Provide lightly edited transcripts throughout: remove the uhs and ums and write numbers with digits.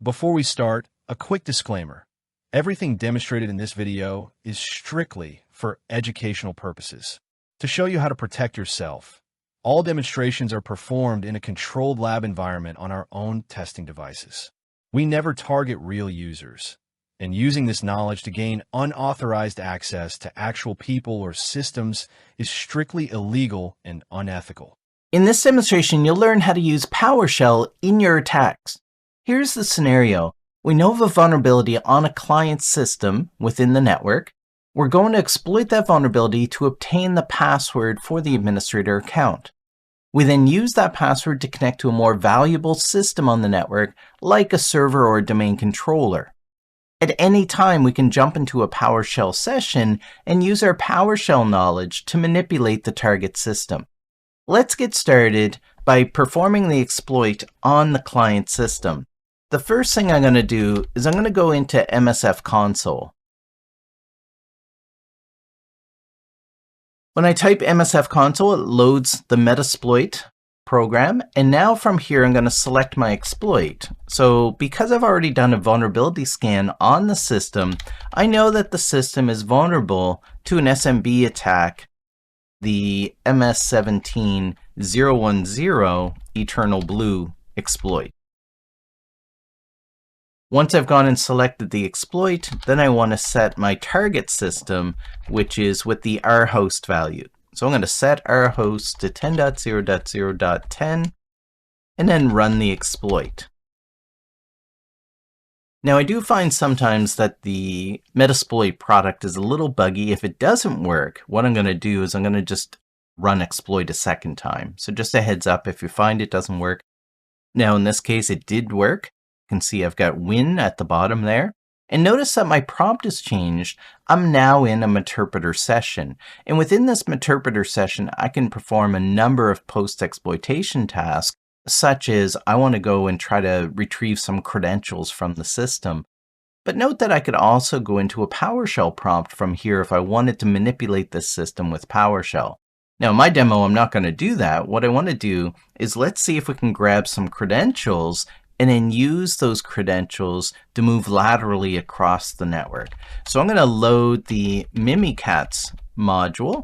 Before we start, a quick disclaimer. Everything demonstrated in this video is strictly for educational purposes, to show you how to protect yourself. All demonstrations are performed in a controlled lab environment on our own testing devices. We never target real users, and using this knowledge to gain unauthorized access to actual people or systems is strictly illegal and unethical. In this demonstration, you'll learn how to use PowerShell in your attacks. Here's the scenario. We know of a vulnerability on a client system within the network. We're going to exploit that vulnerability to obtain the password for the administrator account. We then use that password to connect to a more valuable system on the network, like a server or a domain controller. At any time, we can jump into a PowerShell session and use our PowerShell knowledge to manipulate the target system. Let's get started by performing the exploit on the client system. The first thing I'm going to do is I'm going to go into MSF console. When I type MSF console, it loads the Metasploit program. And now from here, I'm going to select my exploit. So because I've already done a vulnerability scan on the system, I know that the system is vulnerable to an SMB attack, the MS17010 Eternal Blue exploit. Once I've gone and selected the exploit, then I want to set my target system, which is with the rhost value. So I'm going to set rhost to 10.0.0.10 and then run the exploit. Now I do find sometimes that the Metasploit product is a little buggy. If it doesn't work, what I'm going to do is I'm going to just run exploit a second time. So just a heads up if you find it doesn't work. Now in this case it did work. You can see I've got win at the bottom there. And notice that my prompt has changed. I'm now in a Meterpreter session. And within this Meterpreter session, I can perform a number of post-exploitation tasks, such as I want to go and try to retrieve some credentials from the system. But note that I could also go into a PowerShell prompt from here if I wanted to manipulate this system with PowerShell. Now in my demo, I'm not going to do that. What I want to do is let's see if we can grab some credentials and then use those credentials to move laterally across the network. So I'm going to load the Mimikatz module.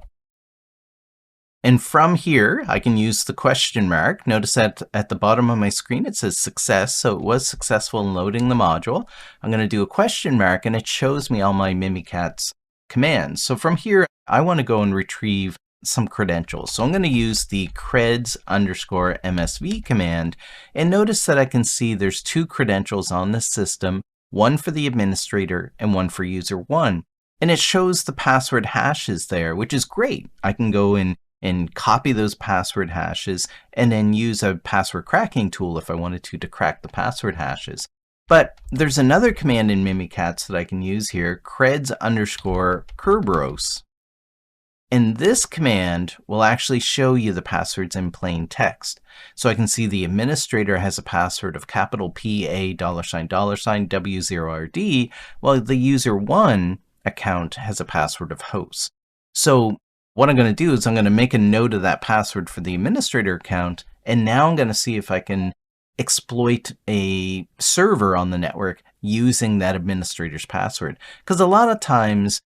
And from here, I can use the question mark. Notice that at the bottom of my screen, it says success. So it was successful in loading the module. I'm going to do a question mark and it shows me all my Mimikatz commands. So from here, I want to go and retrieve some credentials. So I'm going to use the creds_msv command and notice that I can see there's two credentials on the system, one for the administrator and one for user one. And it shows the password hashes there, which is great. I can go in and copy those password hashes and then use a password cracking tool if I wanted to crack the password hashes. But there's another command in Mimikatz that I can use here, creds_kerberos. And this command will actually show you the passwords in plain text. So I can see the administrator has a password of capital PA $$W0RD, while the user one account has a password of host. So what I'm going to do is I'm going to make a note of that password for the administrator account. And now I'm going to see if I can exploit a server on the network using that administrator's password. Because a lot of times,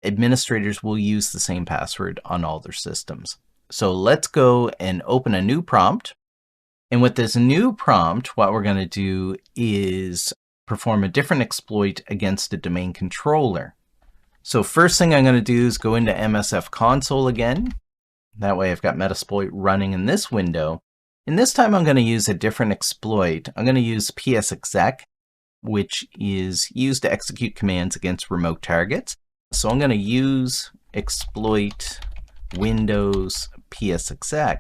administrators will use the same password on all their systems. So let's go and open a new prompt. And with this new prompt, what we're going to do is perform a different exploit against a domain controller. So first thing I'm going to do is go into MSF console again. That way I've got Metasploit running in this window. And this time I'm going to use a different exploit. I'm going to use psexec, which is used to execute commands against remote targets. So I'm going to use exploit Windows psexec.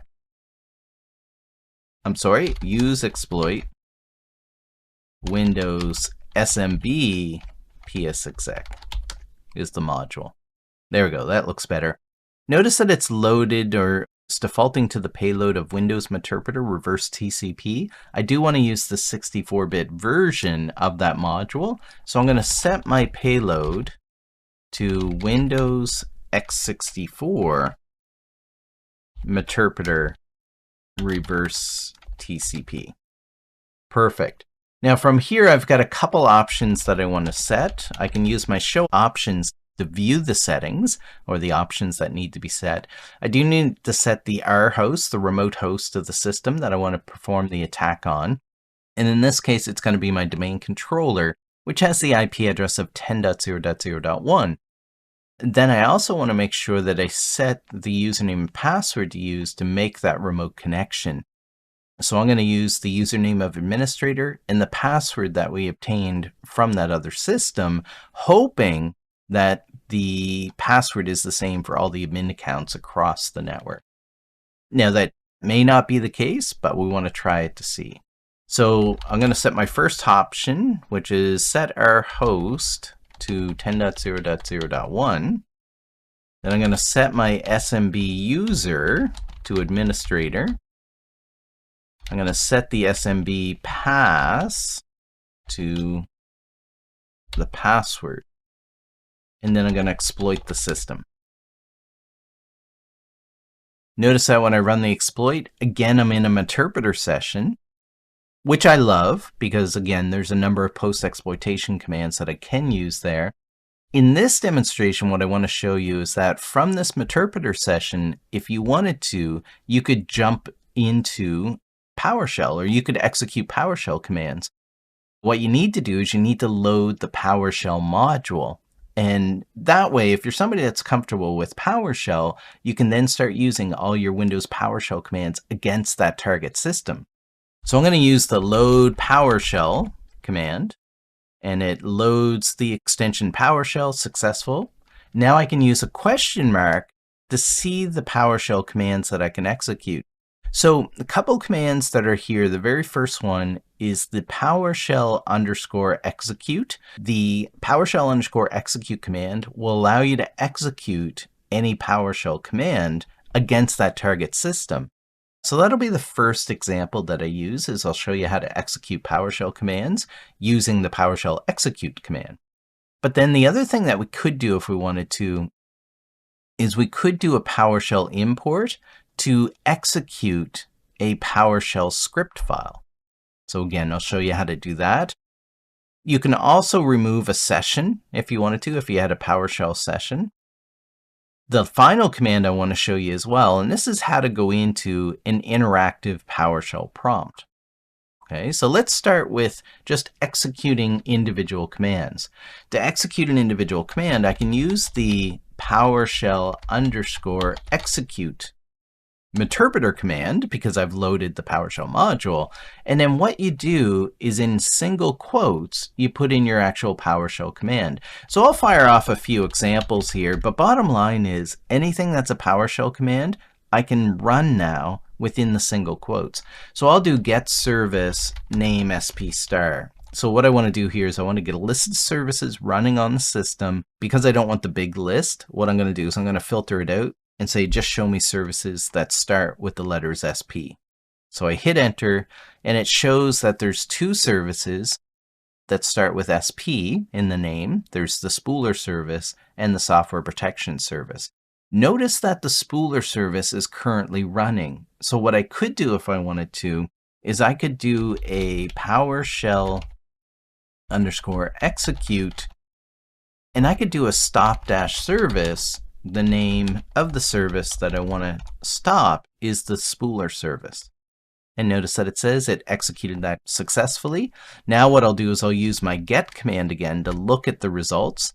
Use exploit Windows SMB psexec is the module. There we go. That looks better. Notice that it's loaded or it's defaulting to the payload of Windows Meterpreter reverse TCP. I do want to use the 64-bit version of that module. So I'm going to set my payload to Windows x64 Meterpreter reverse TCP. Perfect. Now from here, I've got a couple options that I want to set. I can use my show options to view the settings or the options that need to be set. I do need to set the R host, the remote host of the system that I want to perform the attack on. And in this case, it's going to be my domain controller, which has the IP address of 10.0.0.1. Then I also want to make sure that I set the username and password to use to make that remote connection. So I'm going to use the username of administrator and the password that we obtained from that other system, hoping that the password is the same for all the admin accounts across the network. Now that may not be the case, but we want to try it to see. So I'm going to set my first option, which is set our host to 10.0.0.1. Then I'm going to set my SMB user to administrator. I'm going to set the SMB pass to the password. And then I'm going to exploit the system. Notice that when I run the exploit, again, I'm in an interpreter session, which I love because, again, there's a number of post-exploitation commands that I can use there. In this demonstration, what I want to show you is that from this interpreter session, if you wanted to, you could jump into PowerShell, or you could execute PowerShell commands. What you need to do is you need to load the PowerShell module. And that way, if you're somebody that's comfortable with PowerShell, you can then start using all your Windows PowerShell commands against that target system. So I'm going to use the load PowerShell command, and it loads the extension PowerShell, successful. Now I can use a question mark to see the PowerShell commands that I can execute. So a couple commands that are here, the very first one is the PowerShell _execute. The PowerShell _execute command will allow you to execute any PowerShell command against that target system. So that'll be the first example that I use, is I'll show you how to execute PowerShell commands using the PowerShell execute command. But then the other thing that we could do if we wanted to is we could do a PowerShell import to execute a PowerShell script file. So again, I'll show you how to do that. You can also remove a session if you wanted to, if you had a PowerShell session. The final command I want to show you as well, and this is how to go into an interactive PowerShell prompt. Okay, so let's start with just executing individual commands. To execute an individual command, I can use the PowerShell _execute interpreter command because I've loaded the PowerShell module. And then what you do is in single quotes, you put in your actual PowerShell command. So I'll fire off a few examples here, but bottom line is anything that's a PowerShell command, I can run now within the single quotes. So I'll do get service name SP star. So what I want to do here is I want to get a list of services running on the system. Because I don't want the big list, what I'm going to do is I'm going to filter it out and say, just show me services that start with the letters SP. So I hit enter, and it shows that there's two services that start with SP in the name. There's the spooler service and the software protection service. Notice that the spooler service is currently running. So what I could do if I wanted to is I could do a PowerShell _execute, and I could do a stop dash service. The name of the service that I want to stop is the spooler service. And notice that it says it executed that successfully. Now what I'll do is I'll use my get command again to look at the results.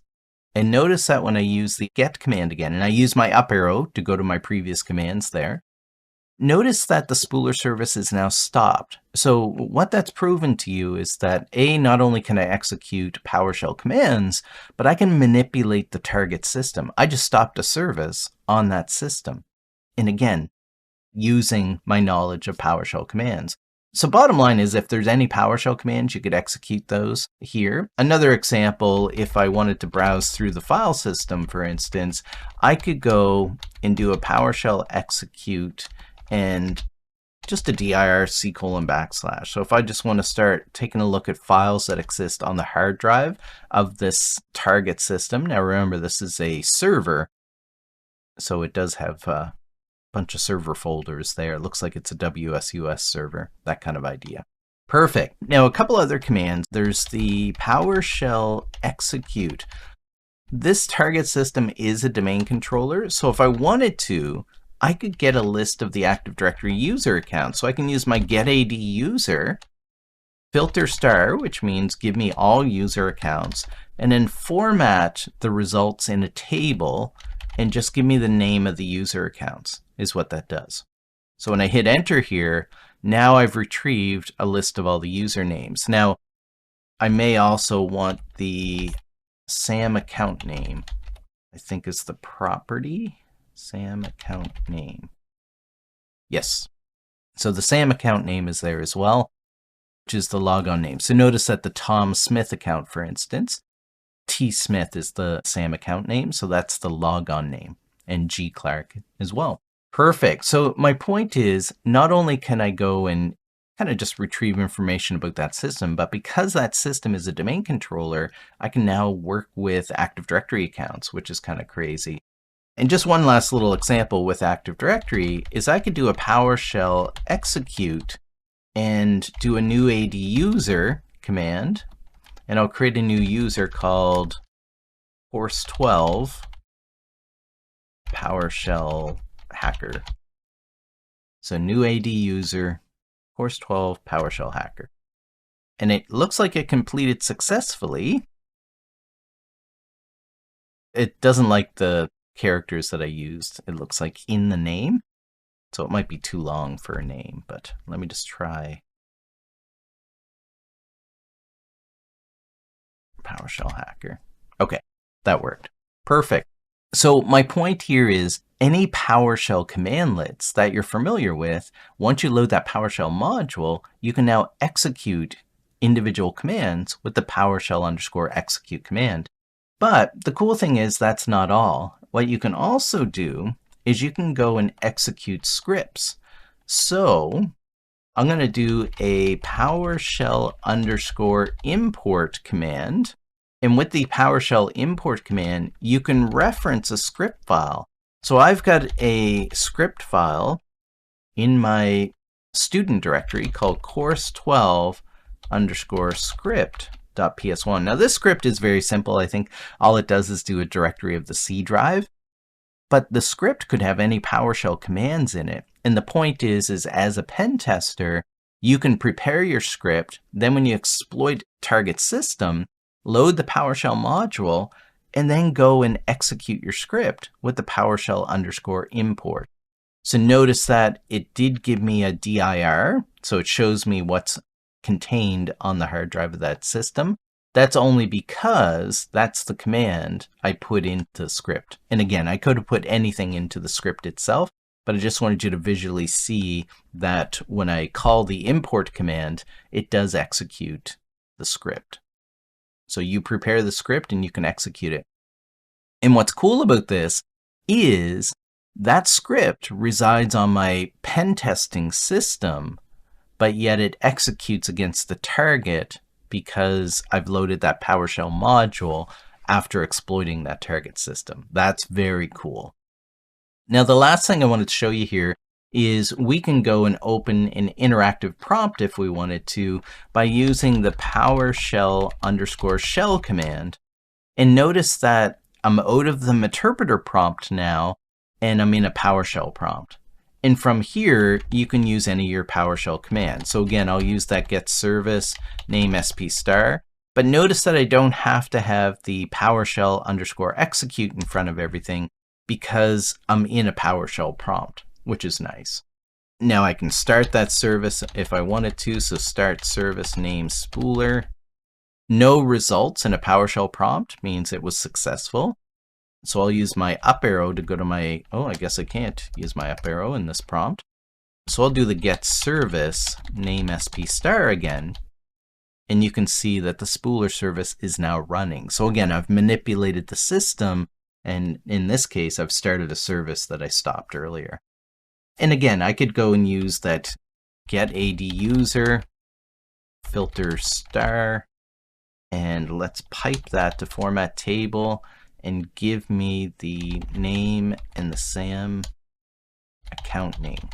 And notice that when I use the get command again, and I use my up arrow to go to my previous commands there, notice that the spooler service is now stopped. So what that's proven to you is that not only can I execute PowerShell commands, but I can manipulate the target system. I just stopped a service on that system. And again, using my knowledge of PowerShell commands. So bottom line is if there's any PowerShell commands, you could execute those here. Another example, if I wanted to browse through the file system, for instance, I could go and do a PowerShell execute and just a dir c:\\. So if I just want to start taking a look at files that exist on the hard drive of this target system. Now remember, this is a server, so it does have a bunch of server folders there. It looks like it's a WSUS server, that kind of idea. Perfect. Now, a couple other commands. There's the PowerShell execute. This target system is a domain controller, so if I wanted to, I could get a list of the Active Directory user accounts. So I can use my getAdUser, filter star, which means give me all user accounts, and then format the results in a table and just give me the name of the user accounts is what that does. So when I hit enter here, now I've retrieved a list of all the usernames. Now, I may also want the SAM account name, I think is the property, SAM account name. Yes. So the SAM account name is there as well, which is the logon name. So notice that the Tom Smith account, for instance, T Smith is the SAM account name. So that's the logon name, and G Clark as well. Perfect. So my point is, not only can I go and kind of just retrieve information about that system, but because that system is a domain controller, I can now work with Active Directory accounts, which is kind of crazy. And just one last little example with Active Directory is I could do a PowerShell execute and do a new aduser command, and I'll create a new user called course12 PowerShell hacker. So new aduser course12 PowerShell hacker. And it looks like it completed successfully. It doesn't like the characters that I used. It looks like in the name. So it might be too long for a name, but let me just try PowerShell hacker. Okay, that worked. Perfect. So my point here is any PowerShell commandlets that you're familiar with, once you load that PowerShell module, you can now execute individual commands with the PowerShell_execute command. But the cool thing is that's not all. What you can also do is you can go and execute scripts. So I'm going to do a PowerShell_import command. And with the PowerShell import command, you can reference a script file. So I've got a script file in my student directory called course12_script.ps1. Now this script is very simple. I think all it does is do a directory of the C drive. But the script could have any PowerShell commands in it. And the point is as a pen tester, you can prepare your script. Then when you exploit target system, load the PowerShell module, and then go and execute your script with the PowerShell_import. So notice that it did give me a dir, so it shows me what's contained on the hard drive of that system. That's only because that's the command I put into the script. And again, I could have put anything into the script itself, but I just wanted you to visually see that when I call the import command, it does execute the script. So you prepare the script and you can execute it. And what's cool about this is that script resides on my pen testing system, but yet it executes against the target because I've loaded that PowerShell module after exploiting that target system. That's very cool. Now, the last thing I wanted to show you here is we can go and open an interactive prompt if we wanted to by using the PowerShell_shell command. And notice that I'm out of the interpreter prompt now, and I'm in a PowerShell prompt. And from here, you can use any of your PowerShell commands. So again, I'll use that get service name SP star. But notice that I don't have to have the PowerShell_execute in front of everything because I'm in a PowerShell prompt, which is nice. Now I can start that service if I wanted to. So start service name spooler. No results in a PowerShell prompt means it was successful. So I'll use my up arrow to go to my, oh, I guess I can't use my up arrow in this prompt. So I'll do the get service name SP star again. And you can see that the spooler service is now running. So again, I've manipulated the system. And in this case, I've started a service that I stopped earlier. And again, I could go and use that get aduser filter star. And let's pipe that to format table and give me the name and the SAM account name.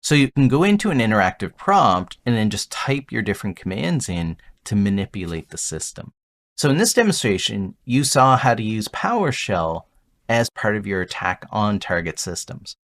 So you can go into an interactive prompt and then just type your different commands in to manipulate the system. So in this demonstration, you saw how to use PowerShell as part of your attack on target systems.